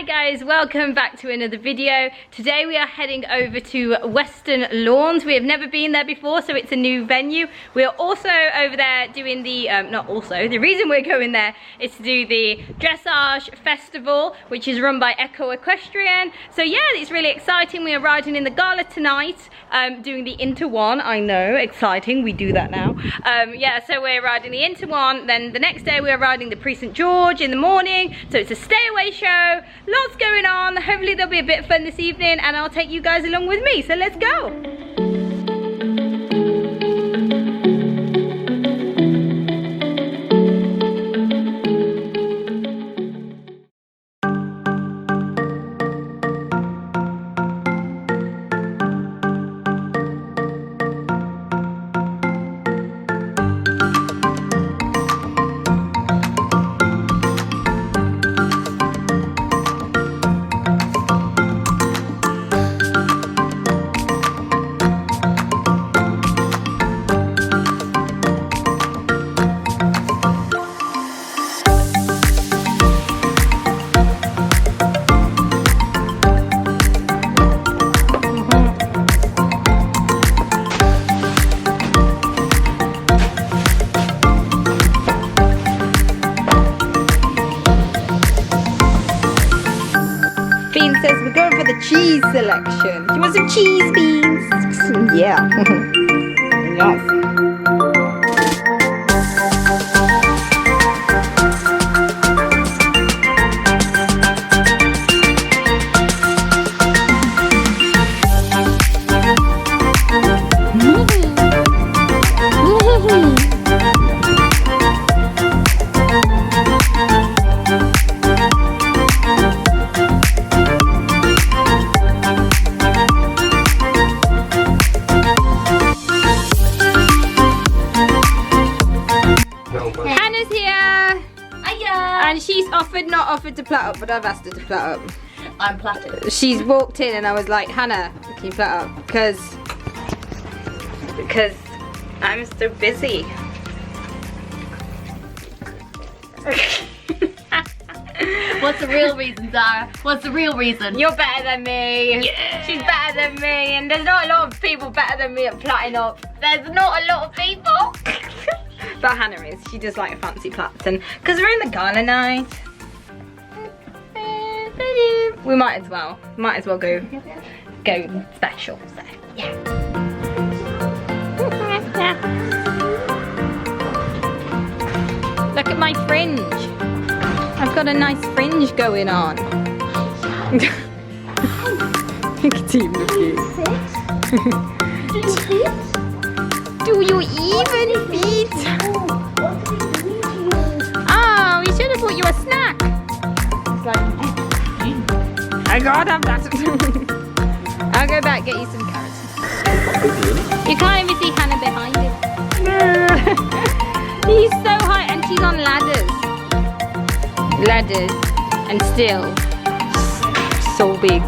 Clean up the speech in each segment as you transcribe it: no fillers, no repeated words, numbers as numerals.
Hi guys, welcome back to another video. Today we are heading over to Western Lawns. We have never been there before, so it's a new venue. We are also over there doing the, the reason we're going there is to do the Dressage Festival, which is run by Echo Equestrian. So yeah, it's really exciting. We are riding in the gala tonight, doing the Inter One. I know, exciting, we do that now. Yeah, so we're riding the Inter One, then the next day we are riding the Prix St. George in the morning. So it's a stay away show. Lots going on. Hopefully there'll be a bit of fun this evening and I'll take you guys along with me. So let's go. Says we're going for the cheese selection. Do you want some cheese beans? Yeah. Yes. And she's not offered to plait up, but I've asked her to plait up. I'm plaited. She's walked in and I was like, Hannah, can you plait up? Because I'm so busy. What's the real reason, Zara? What's the real reason? You're better than me. Yeah. She's better than me, and there's not a lot of people better than me at plaiting up. There's not a lot of people. But Hannah is. She does like fancy plaits, and because we're in the gala night, we might as well go special. So yeah. Look at my fringe. I've got a nice fringe going on. Look at you, look Do you even feet? Oh, we should have bought you a snack. It's like, I gotta have that. I'll go back, get you some carrots. You can't even see Hannah behind him. He's so high and she's on ladders. And still so big.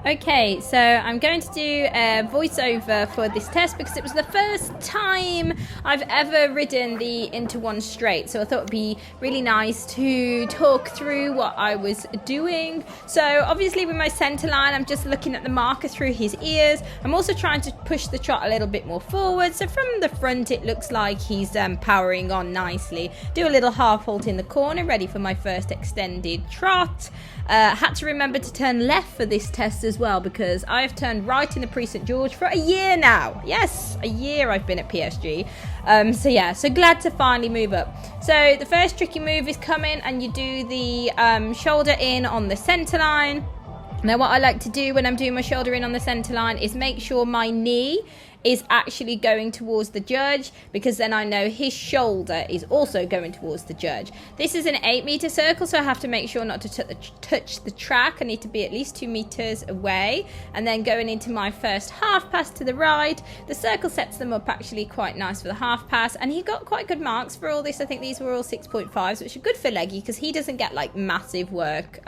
Okay, so I'm going to do a voiceover for this test because it was the first time I've ever ridden the Inter One straight, so I thought it'd be really nice to talk through what I was doing. So obviously with my centre line, I'm just looking at the marker through his ears. I'm also trying to push the trot a little bit more forward, so from the front it looks like he's powering on nicely. Do a little half halt in the corner, ready for my first extended trot. Had to remember to turn left for this test as well because I've turned right in the Prix St. George for a year now. Yes, a year I've been at PSG. So yeah, so glad to finally move up. So the first tricky move is coming and you do the shoulder in on the centre line. Now what I like to do when I'm doing my shoulder in on the centre line is make sure my knee is actually going towards the judge, because then I know his shoulder is also going towards the judge. This is an 8 meter circle, so I have to make sure not to touch the track. I need to be at least 2 meters away. And then going into my first half pass to the right, the circle sets them up actually quite nice for the half pass, and he got quite good marks for all this. I think these were all 6.5s, which are good for Leggy because he doesn't get like massive work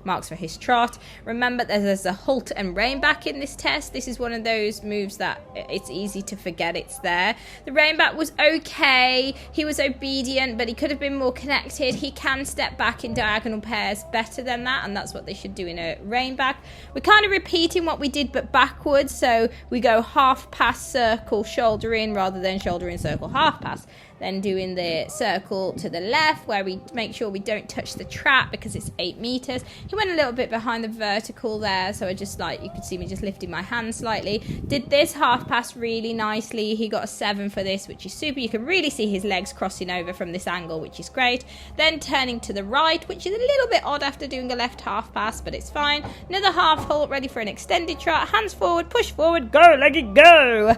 marks for his trot. Remember, there's a halt and rein back in this test. This is one of those moves that it's easy to forget it's there. The rein back was okay. He was obedient, but he could have been more connected. He can step back in diagonal pairs better than that, and that's what they should do in a rein back. We're kind of repeating what we did but backwards, so we go half pass circle shoulder in rather than shoulder in circle half pass. Then doing the circle to the left where we make sure we don't touch the trap because it's 8 meters. He went a little bit behind the vertical there, so I just like, you could see me just lifting my hand slightly. Did this half pass really nicely. He got a 7 for this, which is super. You can really see his legs crossing over from this angle, which is great. Then turning to the right, which is a little bit odd after doing a left half pass, but it's fine. Another half halt, ready for an extended trot. Hands forward, push forward, go, Leggy, go.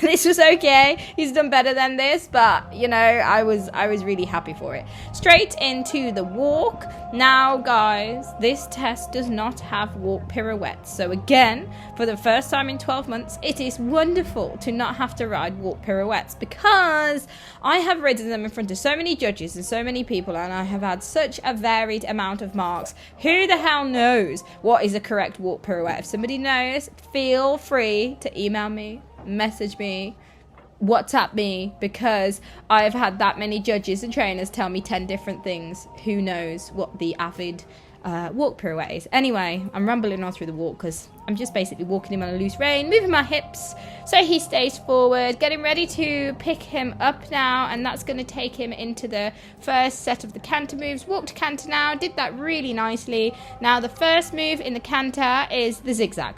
This was okay. He's done better than this, but you know, I was really happy for it. Straight into the walk. Now, guys, this test does not have walk pirouettes. So again, for the first time in 12 months, it is wonderful to not have to ride walk pirouettes, because I have ridden them in front of so many judges and so many people, and I have had such a varied amount of marks. Who the hell knows what is a correct walk pirouette? If somebody knows, feel free to email me, message me, WhatsApp me, because I've had that many judges and trainers tell me 10 different things. Who knows what the avid walk pirouette is. Anyway, I'm rambling on through the walk because I'm just basically walking him on a loose rein, moving my hips so he stays forward, getting ready to pick him up now, and that's going to take him into the first set of the canter moves. Walk to canter now, did that really nicely. Now the first move in the canter is the zigzag.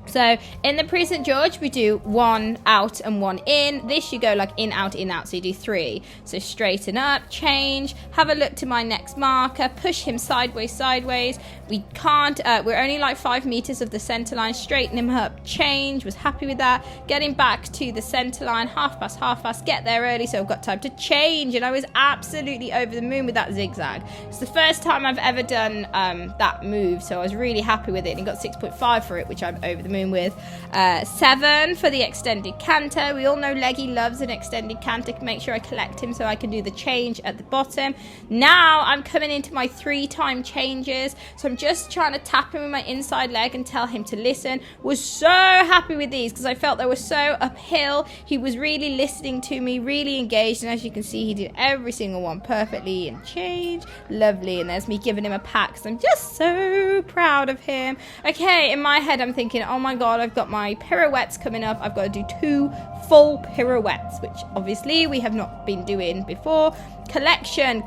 So in the Pre-St. George, we do 1 out and 1 in. This you go like in, out, so you do 3. So straighten up, change, have a look to my next marker, push him sideways. We can't, we're only like 5 meters of the center line, straighten him up, change, was happy with that. Getting back to the center line, half pass, get there early so I've got time to change. And I was absolutely over the moon with that zigzag. It's the first time I've ever done that move, so I was really happy with it, and got 6.5 for it, which I'm over the moon with. 7 for the extended canter. We all know Leggy loves an extended canter. Make sure I collect him so I can do the change at the bottom. Now I'm coming into my 3-time changes, so I'm just trying to tap him with my inside leg and tell him to listen. Was so happy with these because I felt they were so uphill. He was really listening to me, really engaged, and as you can see, he did every single one perfectly. And change, lovely. And there's me giving him a pat because I'm just so proud of him. Okay, in my head I'm thinking, oh my god, I've got my pirouettes coming up. I've got to do 2 full pirouettes, which obviously we have not been doing before. Collection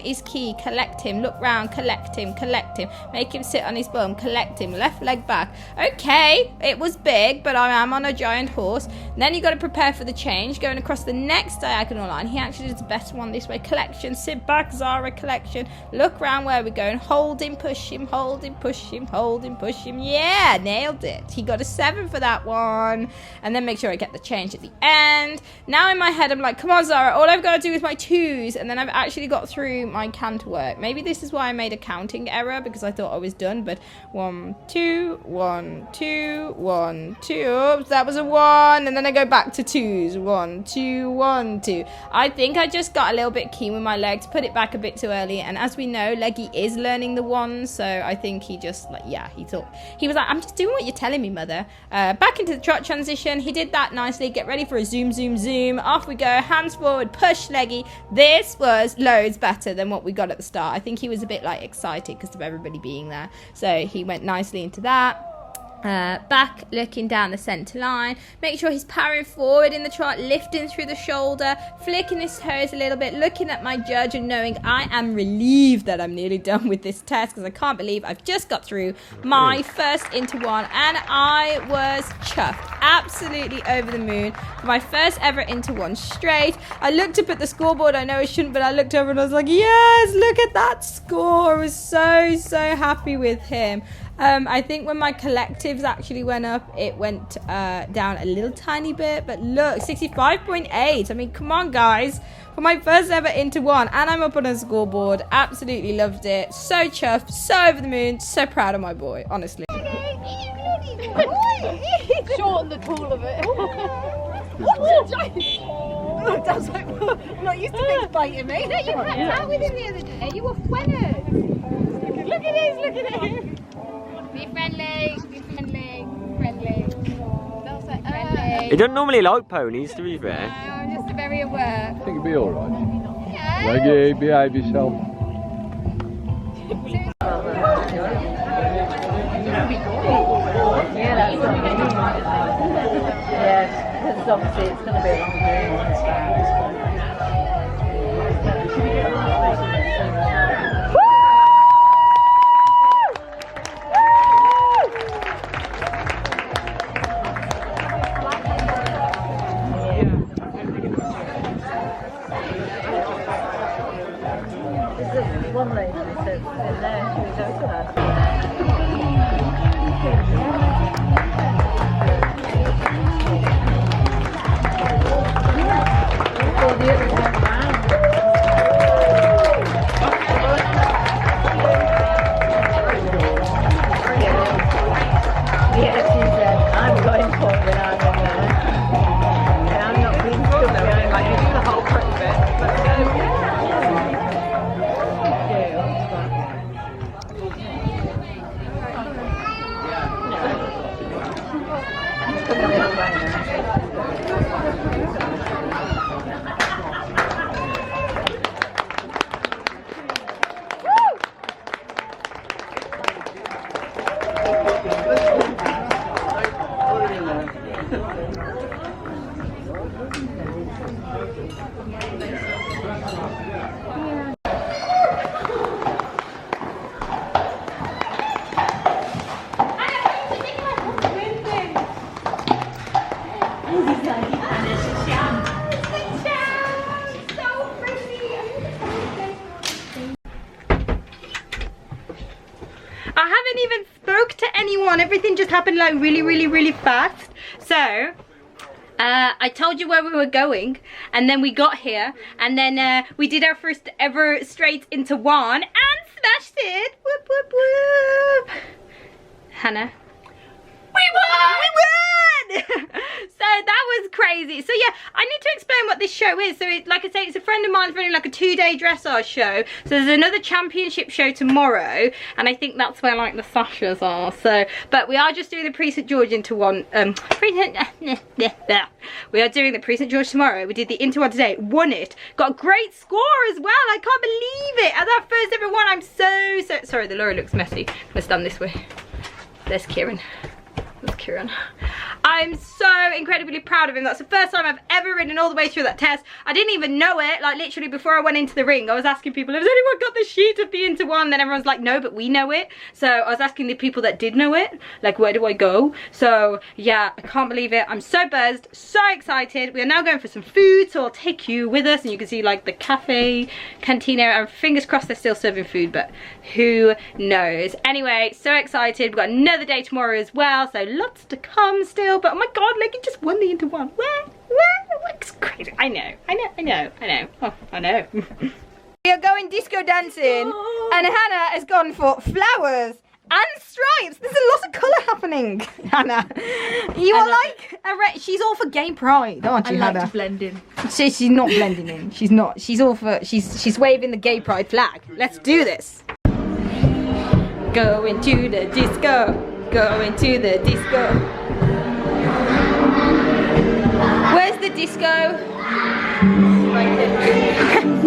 is key. Collect him, look round, collect him, make him sit on his bum, collect him, left leg back. Okay, it was big, but I am on a giant horse. And then you got to prepare for the change, going across the next diagonal line. He actually does the best one this way. Collection, sit back, Zara, collection, look round where we're going, hold him, push him, hold him, push him, hold him, push him. Yeah, nailed it. He got a 7 for that one. And then make sure I get the change at the end. Now in my head I'm like, come on Zara, all I've got to do is my 2s, and then I've actually got through my canter work. Maybe this is why I made a counting error, because I thought I was done, but 1, 2, 1, 2, 1, 2. Oops, that was a 1, and then I go back to 2s. 1, 2, 1, 2. I think I just got a little bit keen with my legs, put it back a bit too early, and as we know, Leggy is learning the 1s, so I think he just, like, yeah, he thought, he was like, I'm just doing what you're telling me, mother. Back into the trot transition, he did that nicely. Get ready for a zoom, off we go, hands forward, push Leggy. This was loads better than what we got at the start. I think he was a bit like excited because of everybody being there, so he went nicely into that. Back, looking down the centre line, make sure he's powering forward in the trot, lifting through the shoulder, flicking his toes a little bit, looking at my judge and knowing I am relieved that I'm nearly done with this test, because I can't believe I've just got through my first into 1 and I was chuffed, absolutely over the moon. My first ever into 1 straight. I looked up at the scoreboard, I know I shouldn't, but I looked over and I was like, yes, look at that score. I was so happy with him. I think when my collectives actually went up, it went down a little tiny bit. But look, 65.8. I mean, come on, guys. For my first ever into one, and I'm up on a scoreboard. Absolutely loved it. So chuffed, so over the moon, so proud of my boy, honestly. Shorten the tool of it. Dad's like, I'm not used to things biting me. No, you kept out with him the other day. You were weathered. Look at this, look at him. Be friendly, be friendly, friendly. That's like, friendly. He doesn't normally like ponies, to be fair. No, I'm just very aware. I think it'll be alright. Yeah. Reggie, behave yourself. Yes, because obviously it's going to be a long journey. One lady said in there, she was over there. Everything just happened like really fast. So I told you where we were going, and then we got here, and then we did our first ever straight into one and smashed it. Whoop whoop whoop. Hannah, we won! We won! So that was crazy. So yeah, I need to explain what this show is. So like I say, it's a friend of mine's running like a 2-day dressage show. So there's another championship show tomorrow, and I think that's where like the sashes are. So, but we are just doing the Pre-St. George into one. We are doing the Pre-St. George tomorrow. We did the into one today, won it, got a great score as well. I can't believe it. As our first ever one, I'm so sorry. The lorry looks messy. I'm gonna stand this way. There's Kieran. That's Kieran. I'm so incredibly proud of him. That's the first time I've ever ridden all the way through that test. I didn't even know it. Like literally before I went into the ring, I was asking people, has anyone got the sheet of the into one? Then everyone's like, no, but we know it. So I was asking the people that did know it, like, where do I go? So yeah, I can't believe it. I'm so buzzed, so excited. We are now going for some food, so I'll take you with us, and you can see like the cafe, cantina, and fingers crossed they're still serving food, but who knows? Anyway, so excited. We've got another day tomorrow as well, so lots to come still. But oh my god, like it just won the into one. Where? It's crazy. I know. Oh, I know. We are going disco dancing, and Hannah has gone for flowers and stripes. There's a lot of colour happening, Hannah. You are like a she's all for gay pride, aren't you, Hannah? I like to blend in. She's not blending in. She's not. She's all for. She's waving the gay pride flag. Let's do this. Going to the disco. Going to the disco. Where's the disco? Right there.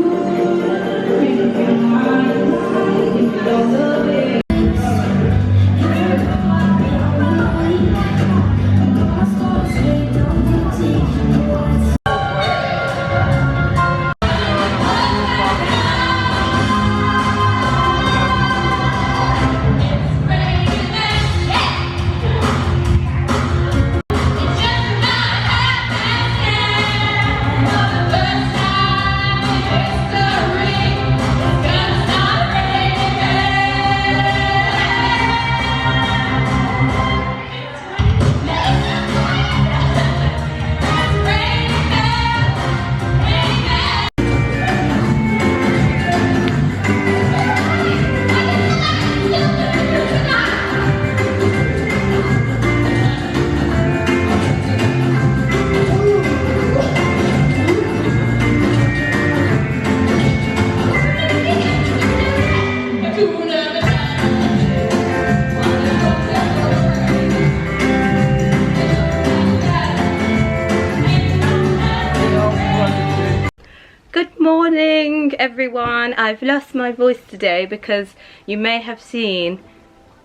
Morning everyone. I've lost my voice today because you may have seen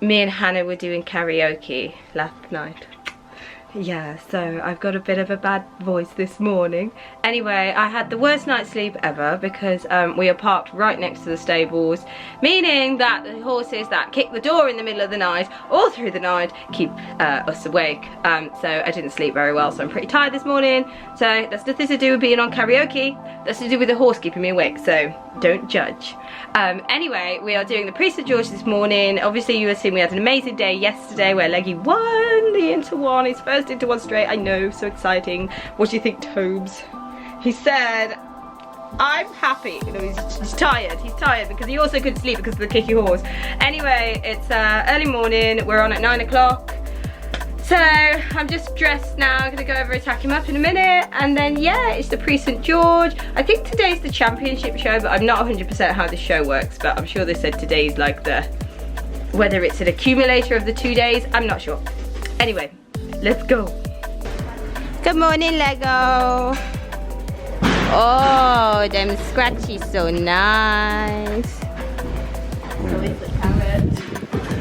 me and Hannah were doing karaoke last night. Yeah, so I've got a bit of a bad voice this morning. Anyway, I had the worst night's sleep ever because we are parked right next to the stables, meaning that the horses that kick the door in the middle of the night, all through the night, keep us awake. So I didn't sleep very well, so I'm pretty tired this morning. So that's nothing to do with being on karaoke. That's to do with the horse keeping me awake, so don't judge. Anyway, we are doing the Prix St George this morning. Obviously you have seen we had an amazing day yesterday where Leggy won the Inter One, his first Inter One straight. I know, so exciting. What do you think, Tobes? He said, I'm happy. You know, he's tired. He's tired because he also couldn't sleep because of the kicky horse. Anyway, it's early morning. We're on at 9 o'clock. So I'm just dressed now. I'm gonna go over and tack him up in a minute, and then yeah, it's the Prix St George. I think today's the championship show, but I'm not 100% how the show works. But I'm sure they said today's like the, whether it's an accumulator of the 2 days, I'm not sure. Anyway, let's go. Good morning, Lego. Oh, them scratchies so nice. So it's a carrot.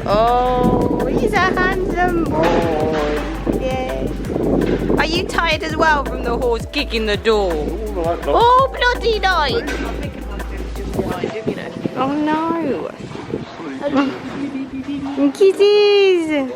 Oh, he's a handsome boy. Yeah. Are you tired as well from the horse kicking the door? Oh, bloody night. Oh no. Kisses.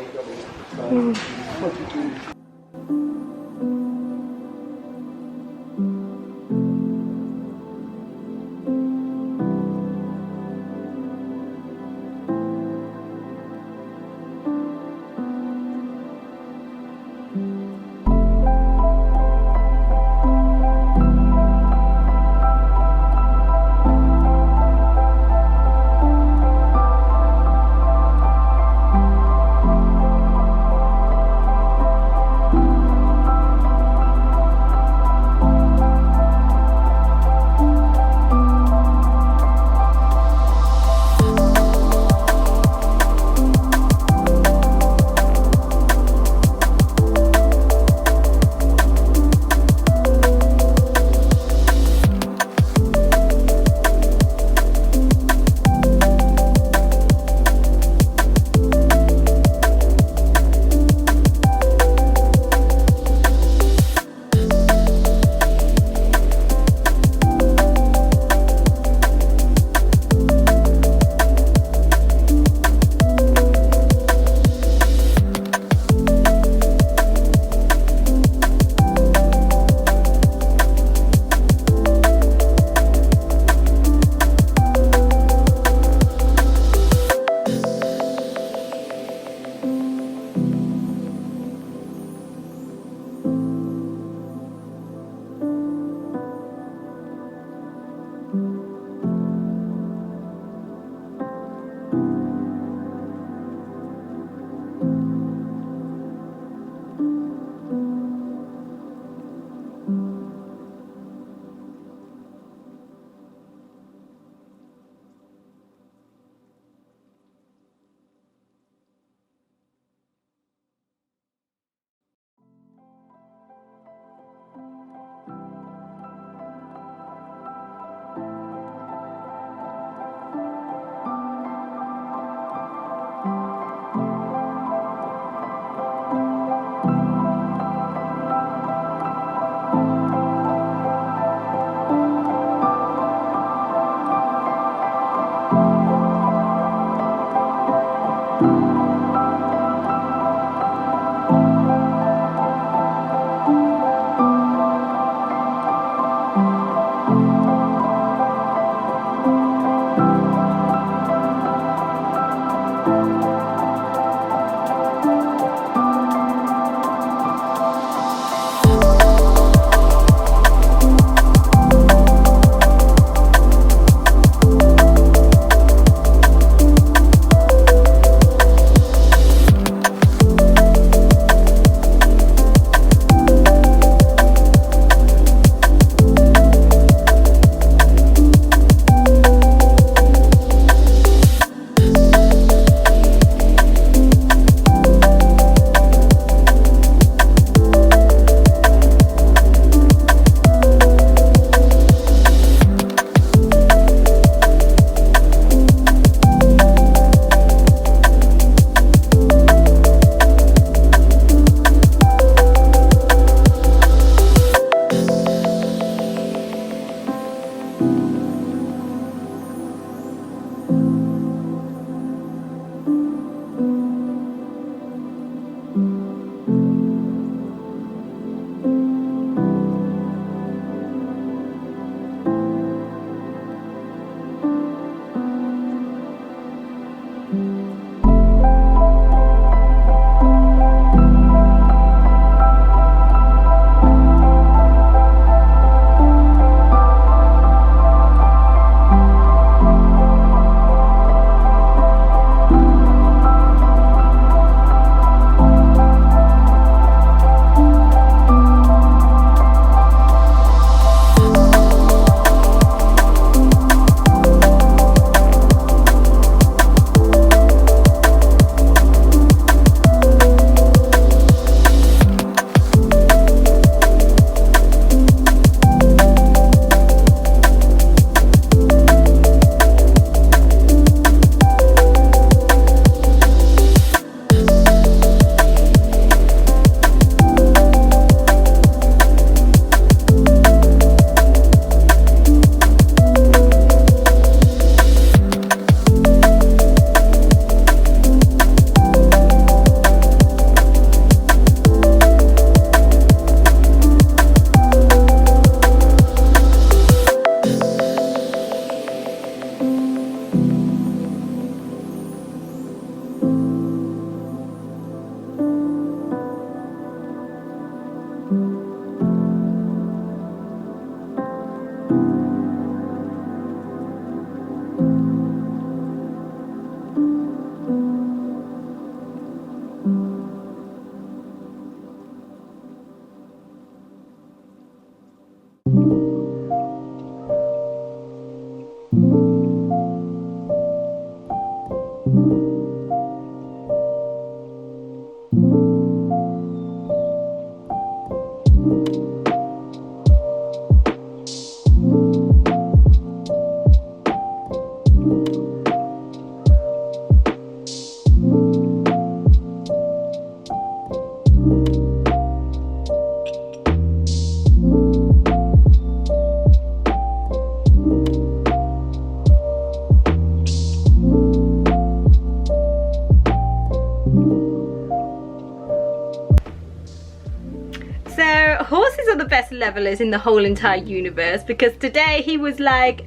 levelers in the whole entire universe, because today he was like,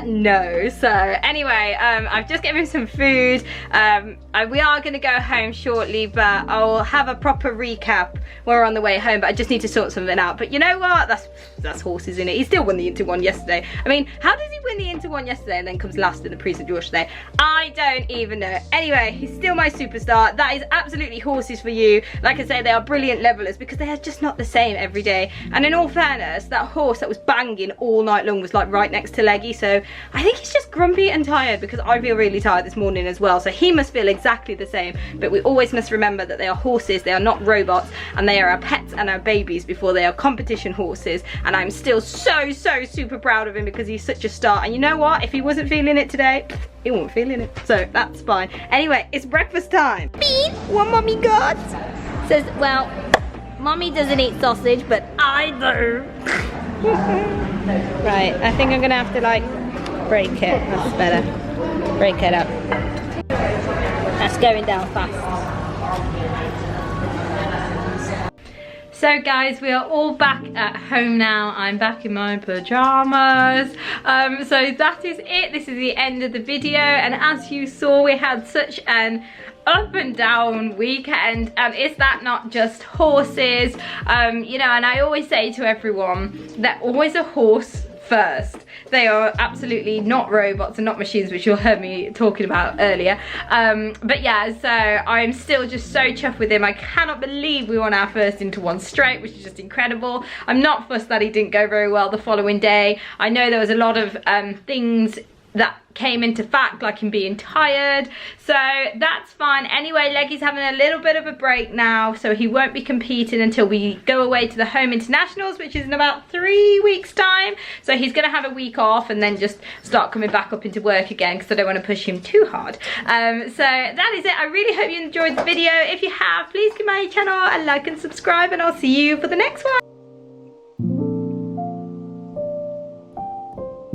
no. So anyway, I've just given him some food. We are going to go home shortly, but I'll have a proper recap when we're on the way home, but I just need to sort something out. But you know what, that's horses, isn't it? He still won the Inter one yesterday. I mean, how does he win the Inter one yesterday and then comes last in the Prix St George today? I don't even know. Anyway, he's still my superstar. That is absolutely horses for you. Like I say, they are brilliant levelers because they are just not the same every day. And in all fairness, that horse that was banging all night long was like right next to Leggy. So I think he's just grumpy and tired, because I feel really tired this morning as well. So he must feel exactly the same. But we always must remember that they are horses, they are not robots, and they are our pets and our babies before they are competition horses. And I'm still so super proud of him because he's such a star. And you know what? If he wasn't feeling it today, he wasn't feeling it. So that's fine. Anyway, it's breakfast time. Bean, what mommy got? Says, well, mommy doesn't eat sausage, but I do. Right, I think I'm gonna have to like break it. That's better. Break it up. That's going down fast. So guys, we are all back at home now. I'm back in my pajamas. So that is it. This is the end of the video. And as you saw, we had such an up and down weekend. Is that not just horses? You know, and I always say to everyone that always a horse first. They are absolutely not robots and not machines, which you heard me talking about earlier. But yeah, so I'm still just so chuffed with him. I cannot believe we won our first Inter one straight, which is just incredible. I'm not fussed that he didn't go very well the following day. I know there was a lot of things that came into fact, like him being tired, so that's fine. Anyway, Leggy's having a little bit of a break now, so he won't be competing until we go away to the home internationals, which is in about 3 weeks time. So he's gonna have a week off and then just start coming back up into work again, because I don't want to push him too hard. So that is it. I really hope you enjoyed the video. If you have, please give my channel a like and subscribe, and I'll see you for the next one.